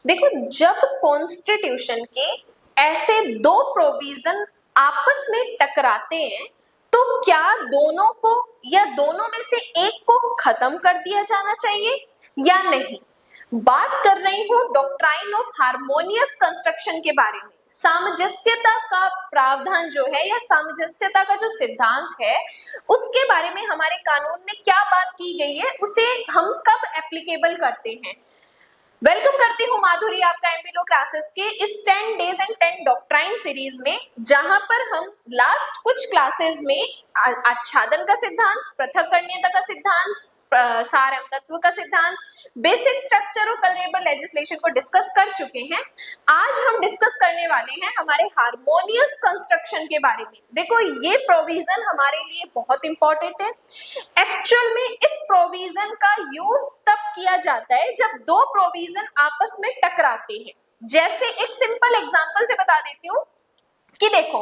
देखो, जब कॉन्स्टिट्यूशन के ऐसे दो प्रोविजन आपस में टकराते हैं तो क्या दोनों को या दोनों में से एक को खत्म कर दिया जाना चाहिए या नहीं। बात कर रही हूं डॉक्ट्राइन ऑफ हार्मोनियस कंस्ट्रक्शन के बारे में। सामंजस्यता का प्रावधान जो है या सामंजस्यता का जो सिद्धांत है उसके बारे में हमारे कानून में क्या बात की गई है, उसे हम कब एप्लीकेबल करते हैं। वेलकम करती हूँ माधुरी आपका एमबीलो क्लासेस के इस 10 डेज एंड 10 डॉक्ट्राइन सीरीज में, जहां पर हम लास्ट कुछ क्लासेस में आच्छादन का सिद्धांत, पृथक्करणीयता का सिद्धांत, सार एवं तत्व का सिद्धांत, बेसिक स्ट्रक्चर और कलरेबल लेजिस्लेशन को डिस्कस कर चुके हैं। आज हम डिस्कस करने वाले हैं हमारे हार्मोनियस कंस्ट्रक्शन के बारे में। देखो, ये प्रोविजन हमारे लिए बहुत इंपॉर्टेंट है। एक्चुअल में इस प्रोविजन का यूज तब किया जाता है जब दो प्रोविजन आपस में टकराते हैं। जैसे एक सिंपल एग्जांपल से बता देती हूँ कि देखो,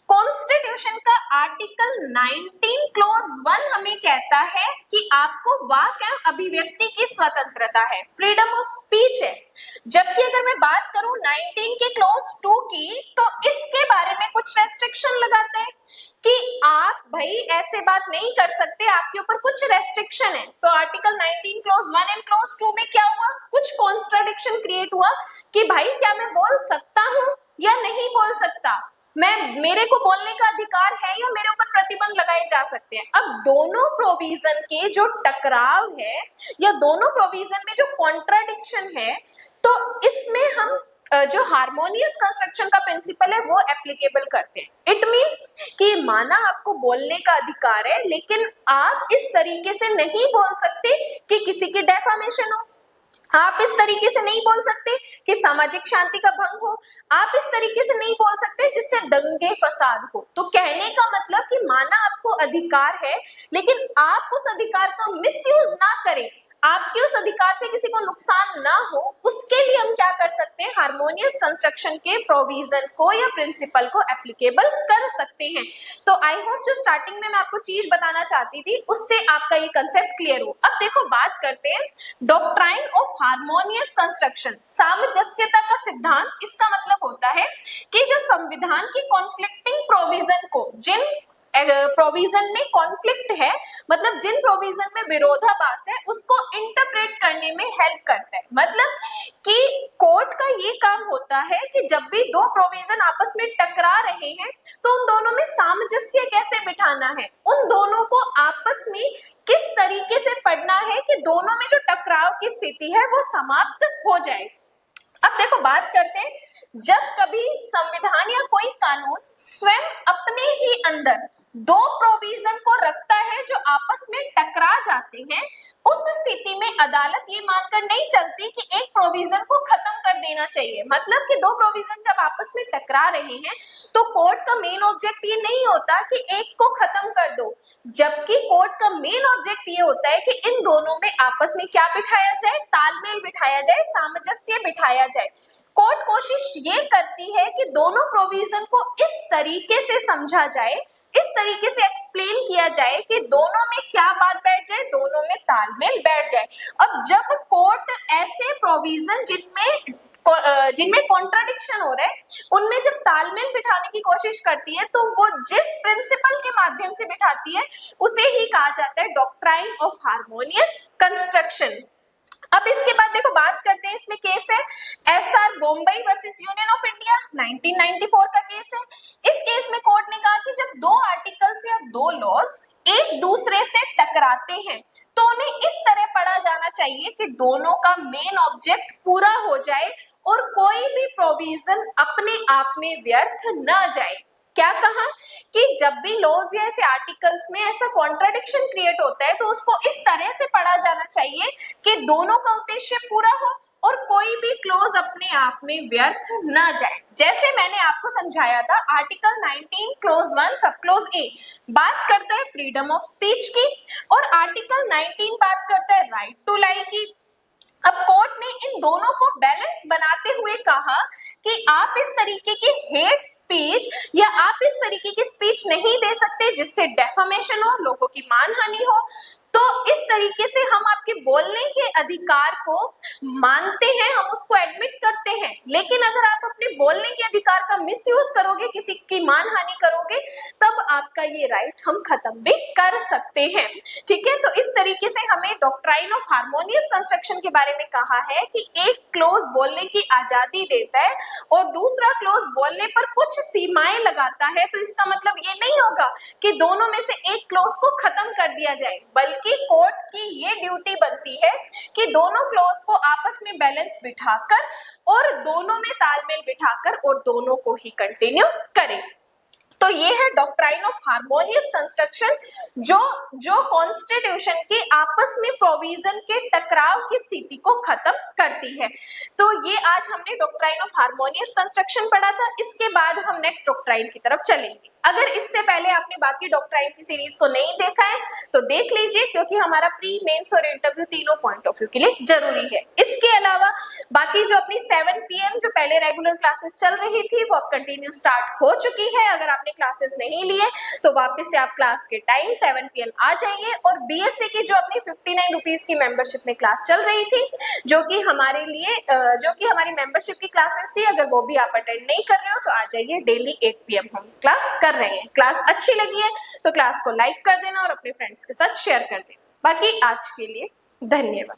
कॉन्स्टिट्यूशन का आर्टिकल 19 क्लॉज 1 हमें कहता है कि आपको वाक एवं अभिव्यक्ति की स्वतंत्रता है, फ्रीडम ऑफ स्पीच है। जबकि अगर मैं बात करूं 19 के क्लॉज 2 की, तो इसके बारे में कुछ रेस्ट्रिक्शन लगाता है कि आप भाई ऐसे बात नहीं कर सकते, आपके ऊपर कुछ रेस्ट्रिक्शन है। तो आर्टिकल 19 क्लॉज 1 एंड क्लॉज 2 में क्या हुआ, कुछ कॉन्ट्राडिक्शन क्रिएट हुआ कि भाई क्या मैं बोल सकता हूं या नहीं बोल सकता, मेरे को बोलने का अधिकार है या मेरे ऊपर प्रतिबंध लगाए जा सकते हैं। अब दोनों प्रोविजन के जो टकराव है या दोनों प्रोविजन में जो कॉन्ट्राडिक्शन है, तो इसमें हम जो हार्मोनियस कंस्ट्रक्शन का प्रिंसिपल है वो एप्लीकेबल करते हैं। इट मींस कि माना आपको बोलने का अधिकार है, लेकिन आप इस तरीके से नहीं बोल सकते कि किसी की डेफामेशन हो, आप इस तरीके से नहीं बोल सकते कि सामाजिक शांति का भंग हो, आप इस तरीके से नहीं बोल सकते जिससे दंगे फसाद हो। तो कहने का मतलब कि माना आपको अधिकार है, लेकिन आप उस अधिकार का मिसयूज ना करें, आपके उस अधिकार से किसी को नुकसान ना हो, उसके लिए हम क्या कर सकते हैं, हार्मोनियस कंस्ट्रक्शन के प्रोविजन को या प्रिंसिपल को एप्लीकेबल कर सकते हैं। तो आई होप जो स्टार्टिंग में मैं आपको चीज बताना चाहती थी उससे आपका ये कंसेप्ट क्लियर हो। अब देखो, बात करते हैं डॉक्ट्राइन ऑफ हार्मोनियस कंस्ट्रक्शन, सामंजस्यता का सिद्धांत। इसका मतलब होता है कि जो संविधान की कॉन्फ्लिक्टिंग प्रोविजन को, जिन प्रोविजन में कॉन्फ्लिक्ट है, मतलब जिन प्रोविजन में विरोधाभास है, उसको इंटरप्रेट करने में हेल्प करता है। मतलब कि कोर्ट का ये काम होता है कि जब भी दो प्रोविजन आपस में टकरा रहे हैं तो उन दोनों में सामंजस्य कैसे बिठाना है, उन दोनों को आपस में किस तरीके से पढ़ना है कि दोनों में जो टकराव की स्थिति है वो समाप्त हो जाए। अब देखो, बात करते हैं, जब कभी संविधान या कोई कानून स्वयं अपने ही अंदर दो प्रोविजन को रखता है जो आपस में टकरा जाते हैं, उस स्थिति में अदालत ये मानकर नहीं चलती कि एक प्रोविजन को खत्म कर देना चाहिए। मतलब कि दो प्रोविजन जब आपस में टकरा रहे हैं तो कोर्ट का मेन ऑब्जेक्ट ये नहीं होता कि एक को खत्म कर दो, जबकि कोर्ट का मेन ऑब्जेक्ट ये होता है कि इन दोनों में आपस में क्या बिठाया जाए, तालमेल बिठाया जाए, सामंजस्य बिठाया जाए। कोर्ट कोशिश ये करती है कि दोनों प्रोविजन को इस तरीके से समझा जाए, इस तरीके से एक्सप्लेन किया जाए कि दोनों में क्या बात बैठ जाए, दोनों में तालमेल बैठ जाए। अब जब कोर्ट ऐसे प्रोविजन जिनमें कॉन्ट्राडिक्शन हो रहा है, उनमें जब तालमेल बिठाने की कोशिश करती है, तो वो जिस प्रिंसिपल के माध्यम से बिठाती है उसे ही कहा जाता है डॉक्ट्राइन ऑफ हार्मोनियस कंस्ट्रक्शन। अब इसके बाद देखो, बात करते हैं, इसमें केस है SR Bommai versus union of India, 1994 का केस है। इस केस में कोर्ट ने कहा कि जब दो आर्टिकल्स या दो लॉज एक दूसरे से टकराते हैं तो उन्हें इस तरह पढ़ा जाना चाहिए कि दोनों का मेन ऑब्जेक्ट पूरा हो जाए और कोई भी प्रोविजन अपने आप में व्यर्थ न जाए। क्या कहा कि जब भी लॉज या ऐसे आर्टिकल्स में ऐसा कॉन्ट्राडिक्शन क्रिएट होता है तो उसको इस तरह से पढ़ा जाना चाहिए कि दोनों का उद्देश्य पूरा हो और कोई भी क्लॉज अपने आप में व्यर्थ न जाए। जैसे मैंने आपको समझाया था, article 19 clause 1 sub clause A बात करता है फ्रीडम ऑफ स्पीच की और आर्टिकल 19 बात करता है राइट टू लाई की। अब कोर्ट ने इन दोनों को बैलेंस बनाते हुए कहा कि आप इस तरीके की हेट स्पीच या आप इस तरीके की स्पीच नहीं दे सकते जिससे डेफामेशन हो, लोगों की मानहानि हो। तो इस तरीके से हम आपके बोलने के अधिकार को मानते हैं, हम उसको एडमिट लेकिन अगर आप अपने बोलने के अधिकार का मिसयूज करोगे, किसी की मानहानि करोगे, तब आपका ये राइट हम खत्म भी कर सकते हैं। ठीक है, तो इस तरीके से हमें डॉक्ट्राइन ऑफ हार्मोनियस कंस्ट्रक्शन के बारे में कहा है कि एक क्लोज बोलने की आजादी देता है और दूसरा क्लोज बोलने पर कुछ सीमाएं लगाता है। तो इसका मतलब ये नहीं होगा कि दोनों में से एक क्लोज को खत्म कर दिया जाए, बल्कि कोर्ट की ये ड्यूटी बनती है कि दोनों क्लोज को आपस में बैलेंस बिठाकर और दोनों में तालमेल बिठाकर और दोनों को ही कंटिन्यू करें। तो ये है डॉक्ट्राइन ऑफ हार्मोनियस कंस्ट्रक्शन, जो कॉन्स्टिट्यूशन के आपस में प्रोविजन के टकराव की स्थिति को खत्म करती है। तो ये आज हमने डॉक्ट्राइन ऑफ हार्मोनियस कंस्ट्रक्शन पढ़ा था। इसके बाद हम नेक्स्ट डॉक्ट्राइन की तरफ चलेंगे। अगर इससे पहले आपने बाकी डॉक्ट्राइन की सीरीज को नहीं देखा है तो देख लीजिए, क्योंकि हमारा प्री, मेंस और इंटरव्यू तीनों पॉइंट ऑफ व्यू के लिए जरूरी है। इसके अलावा बाकी जो अपनी 7 PM जो पहले रेगुलर क्लासेस चल रही थी वो अब कंटिन्यू स्टार्ट हो चुकी है। अगर आपने क्लासेस नहीं लिए तो वापस से आप क्लास के टाइम 7 PM आ जाइए। और BSc की जो अपनी 59 रुपीज की मेंबरशिप में क्लास चल रही थी, जो कि हमारे लिए जो कि हमारी मेंबरशिप की क्लासेस थी, अगर वो भी आप अटेंड नहीं कर रहे हो तो आ जाइए। डेली 8 PM हम क्लास कर रहे हैं। क्लास अच्छी लगी है तो क्लास को लाइक कर देना और अपने फ्रेंड्स के साथ शेयर कर देना। बाकी आज के लिए धन्यवाद।